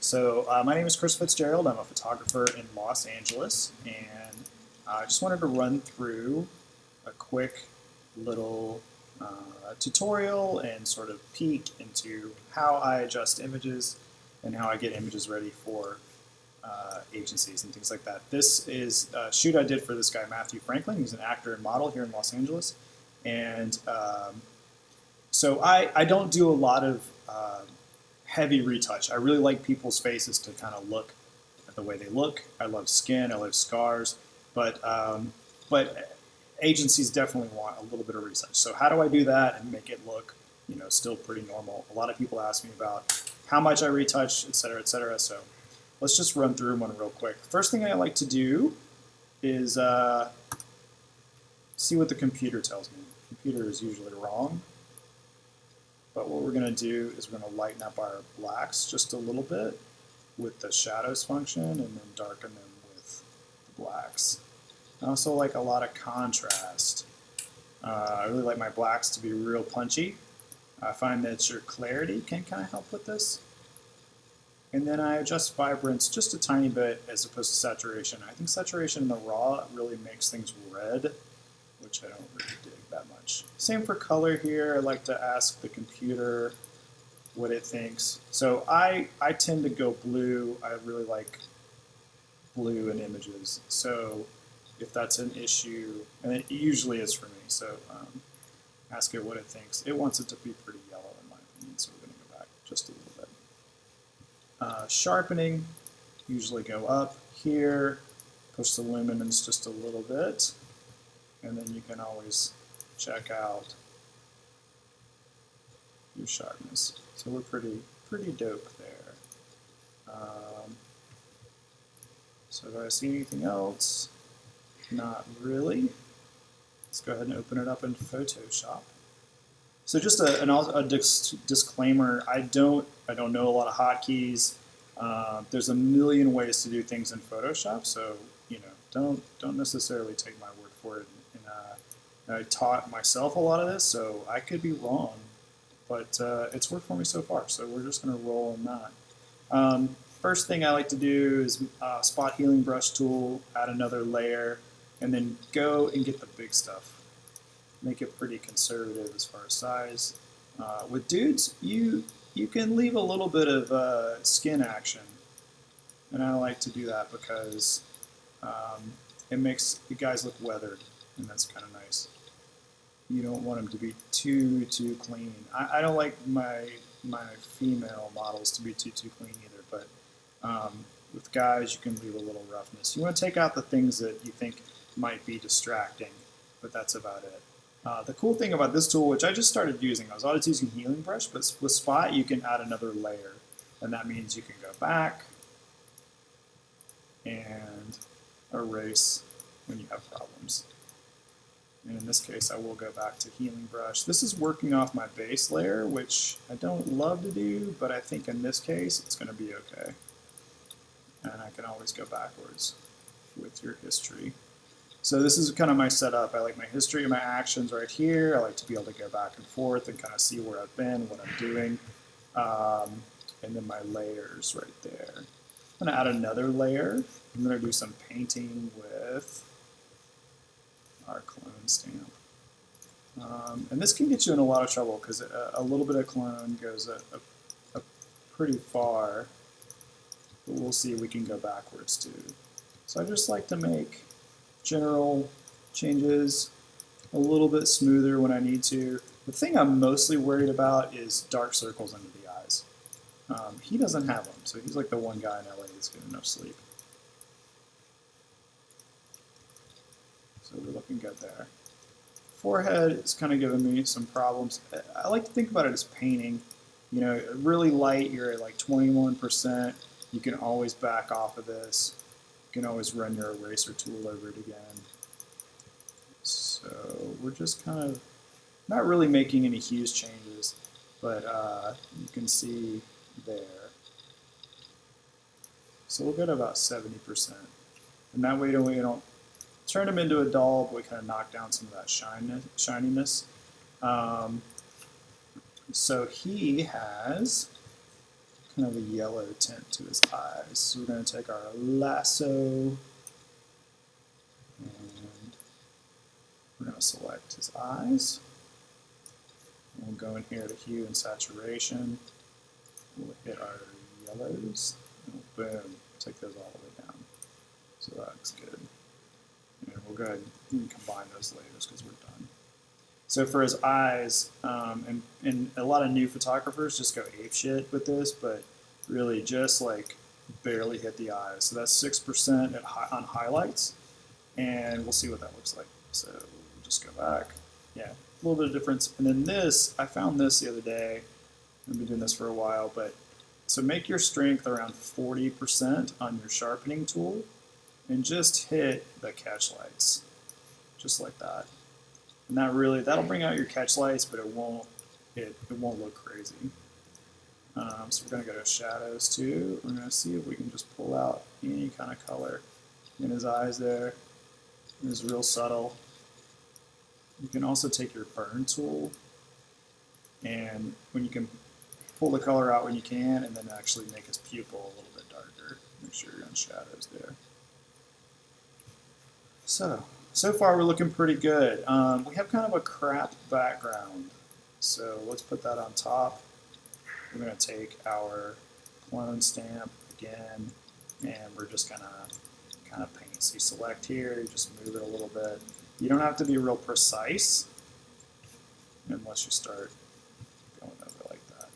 So my name is Chris Fitzgerald. I'm a photographer in Los Angeles, and I just wanted to run through a quick little tutorial and sort of peek into how I adjust images and how I get images ready for agencies and things like that. This is a shoot I did for this guy, Matthew Franklin. He's an actor and model here in Los Angeles. And so I don't do a lot of heavy retouch. I really like people's faces to kind of look the way they look. I love skin. I love scars, but agencies definitely want a little bit of retouch. So how do I do that and make it look, still pretty normal? A lot of people ask me about how much I retouch, et cetera, et cetera. So let's just run through one real quick. First thing I like to do is see what the computer tells me. The computer is usually wrong. But what we're going to do is we're going to lighten up our blacks just a little bit with the shadows function and then darken them with the blacks. I also like a lot of contrast. I really like my blacks to be real punchy. I find that your clarity can kind of help with this. And then I adjust vibrance just a tiny bit as opposed to saturation. I think saturation in the raw really makes things red, which I don't really dig that much. Same for color here. I like to ask the computer what it thinks. So I tend to go blue. I really like blue in images. So if that's an issue, and it usually is for me, so ask it what it thinks. It wants it to be pretty yellow in my opinion, so we're going to go back just a little bit. Sharpening, usually go up here, push the luminance just a little bit, and then you can always check out your sharpness. So we're pretty dope there. So do I see anything else? Not really. Let's go ahead and open it up in Photoshop. So just a disclaimer: I don't know a lot of hotkeys. There's a million ways to do things in Photoshop, so don't necessarily take my word for it. And I taught myself a lot of this, so I could be wrong, but it's worked for me so far. So we're just going to roll on that. First thing I like to do is spot healing brush tool, add another layer, and then go and get the big stuff. Make it pretty conservative as far as size. With dudes, you can leave a little bit of skin action, and I like to do that because it makes the guys look weathered, and that's kind of nice. You don't want them to be too clean. I don't like my female models to be too clean either, but with guys you can leave a little roughness. You want to take out the things that you think might be distracting, but that's about it. The cool thing about this tool, which I just started using, I was always using healing brush, but with spot you can add another layer, and that means you can go back and erase when you have problems. And in this case I will go back to healing brush. This is working off my base layer, which I don't love to do, but I think in this case it's going to be okay. And I can always go backwards with your history. So this is kind of my setup. I like my history and my actions right here. I like to be able to go back and forth and kind of see where I've been, what I'm doing. And then my layers right there. I'm going to add another layer. I'm going to do some painting with our clone stamp. And this can get you in a lot of trouble because a little bit of clone goes a pretty far. But we'll see if we can go backwards too. So I just like to make general changes a little bit smoother when I need to. The thing I'm mostly worried about is dark circles under the eyes. He doesn't have them, so he's like the one guy in LA that's getting enough sleep. So we're looking good there. Forehead is kind of giving me some problems. I like to think about it as painting. Really light, you're at like 21%. You can always back off of this. You can always run your eraser tool over it again. So we're just kind of not really making any huge changes, but you can see there. So we'll go to about 70%. And that way we don't turn them into a doll, but we kind of knock down some of that shininess. So he has kind of a yellow tint to his eyes. So we're going to take our lasso and we're going to select his eyes. We'll go in here to hue and saturation. We'll hit our yellows. And boom, take those all the way down. So that looks good. And we'll go ahead and combine those layers because we're done. So for his eyes, and a lot of new photographers just go apeshit with this, but really just like barely hit the eyes. So that's 6% on highlights, and we'll see what that looks like. So we'll just go back. Yeah, a little bit of difference. And then this, I found this the other day. I've been doing this for a while, but so make your strength around 40% on your sharpening tool, and just hit the catch lights, just like that. And that'll bring out your catch lights, but it won't look crazy. So we're going to go to shadows too. We're going to see if we can just pull out any kind of color in his eyes there. It's real subtle. You can also take your burn tool, and when you can pull the color out when you can, and then actually make his pupil a little bit darker. Make sure you're on shadows there. So far we're looking pretty good. We have kind of a crap background, so let's put that on top. We're going to take our clone stamp again, and we're just going to kind of paint. So you select here, you just move it a little bit. You don't have to be real precise unless you start going over like that.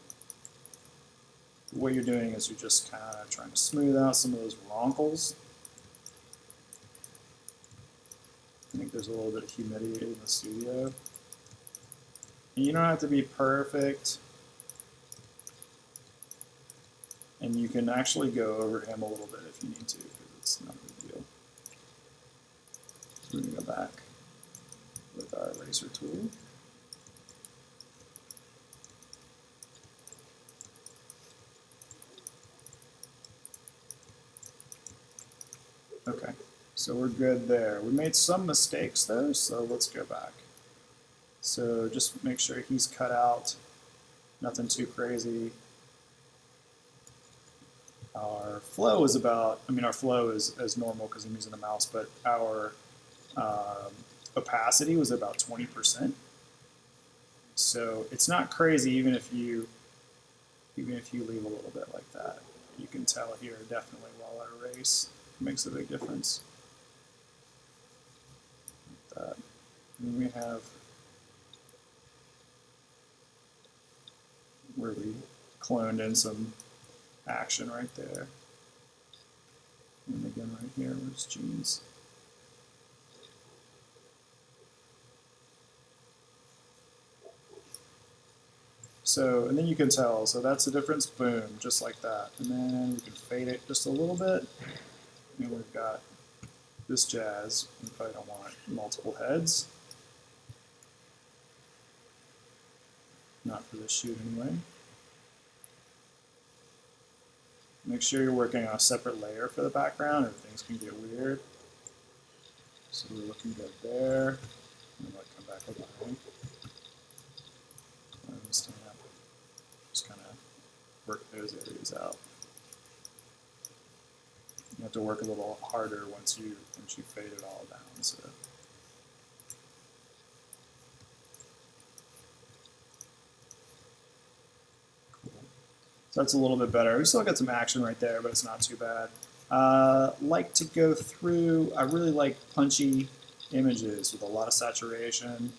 What you're doing is you're just kind of trying to smooth out some of those wrinkles. I think there's a little bit of humidity in the studio. And you don't have to be perfect. And you can actually go over him a little bit if you need to, because it's not a big deal. So we're going to go back with our eraser tool. Okay. So we're good there. We made some mistakes though, so let's go back. So just make sure he's cut out, nothing too crazy. Our flow is our flow is normal because I'm using the mouse, but our opacity was about 20%. So it's not crazy even if you leave a little bit like that. You can tell here definitely while I erase, it makes a big difference. And then we have where we cloned in some action right there. And again right here, where's jeans? So, and then you can tell, so that's the difference, boom, just like that. And then we can fade it just a little bit, and we've got this jazz. We probably don't want multiple heads. Not for this shoot anyway. Make sure you're working on a separate layer for the background, or things can get weird. So we're looking good there. And we'll come back behind. Just kind of work those areas out. You have to work a little harder once you fade it all down. So. Cool. So that's a little bit better. We still got some action right there, but it's not too bad. Like to go through, I really like punchy images with a lot of saturation.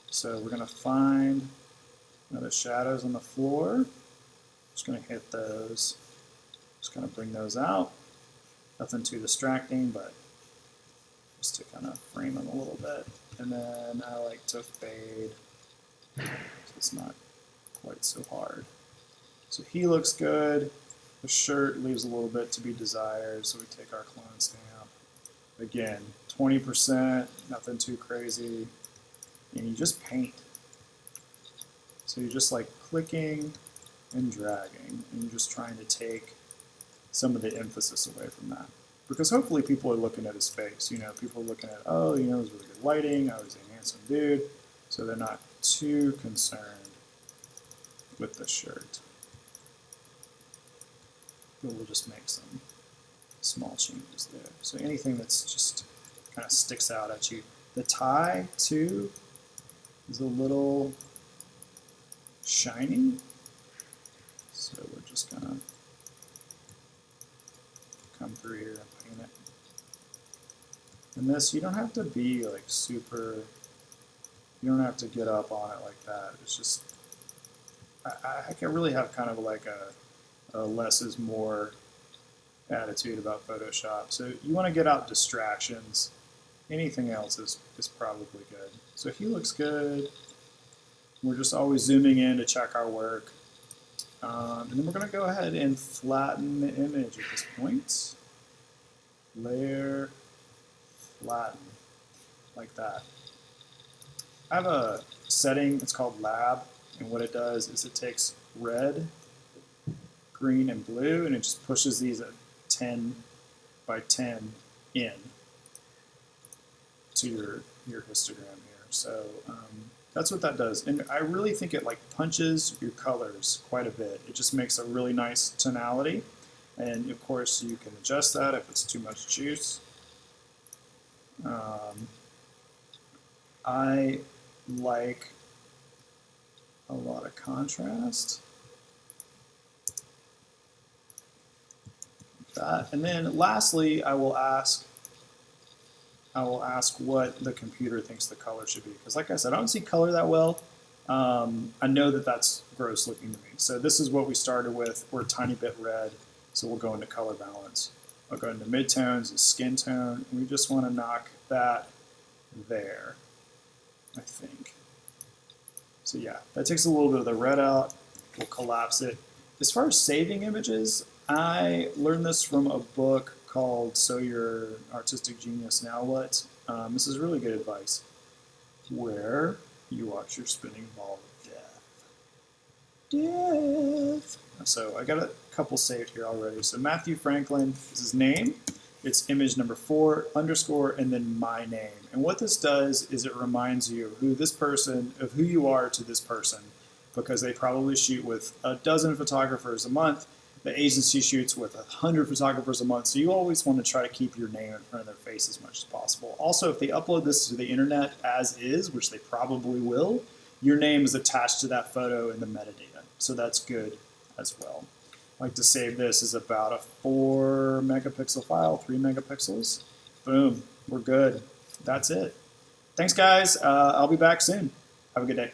So we're going to find the shadows on the floor. Just going to hit those. Just kind of bring those out. Nothing too distracting, but just to kind of frame them a little bit. And then I like to fade so it's not quite so hard. So he looks good. The shirt leaves a little bit to be desired, so we take our clone stamp. Again, 20%, nothing too crazy. And you just paint. So you're just like clicking and dragging, and you're just trying to take some of the emphasis away from that. Because hopefully people are looking at his face. You know, people are looking at, oh, you know, it was really good lighting, oh, he's a handsome dude. So they're not too concerned with the shirt. but we'll just make some small changes there. So anything that's just kind of sticks out at you. The tie, too, is a little shiny. So we're just going to come through here and paint it. And this, you don't have to be like super, you don't have to get up on it like that. It's just, I can really have kind of like a less is more attitude about Photoshop. So you want to get out distractions. Anything else is probably good. So he looks good. We're just always zooming in to check our work. And then we're going to go ahead and flatten the image at this point. Layer, flatten, like that. I have a setting, it's called Lab, and what it does is it takes red, green, and blue, and it just pushes these at 10 by 10 in to your histogram here. So that's what that does. And I really think it like punches your colors quite a bit. It just makes a really nice tonality. And of course you can adjust that if it's too much juice. I like a lot of contrast. That. And then lastly, I will ask what the computer thinks the color should be. Because like I said, I don't see color that well. I know that that's gross looking to me. So this is what we started with. We're a tiny bit red, so we'll go into color balance. I'll go into midtones, skin tone. We just want to knock that there, I think. So yeah, that takes a little bit of the red out. We'll collapse it. As far as saving images, I learned this from a book called So Your Artistic Genius Now What? This is really good advice. Where you watch your spinning ball of death. So I got a couple saved here already. So Matthew Franklin is his name. It's image number 4, underscore, and then my name. And what this does is it reminds you who this person, of who you are to this person, because they probably shoot with a dozen photographers a month. The agency shoots with 100 photographers a month, so you always want to try to keep your name in front of their face as much as possible. Also, if they upload this to the internet as is, which they probably will, your name is attached to that photo in the metadata, so that's good as well. I like to save this as about a 4 megapixel file, 3 megapixels. Boom, we're good. That's it. Thanks, guys. I'll be back soon. Have a good day.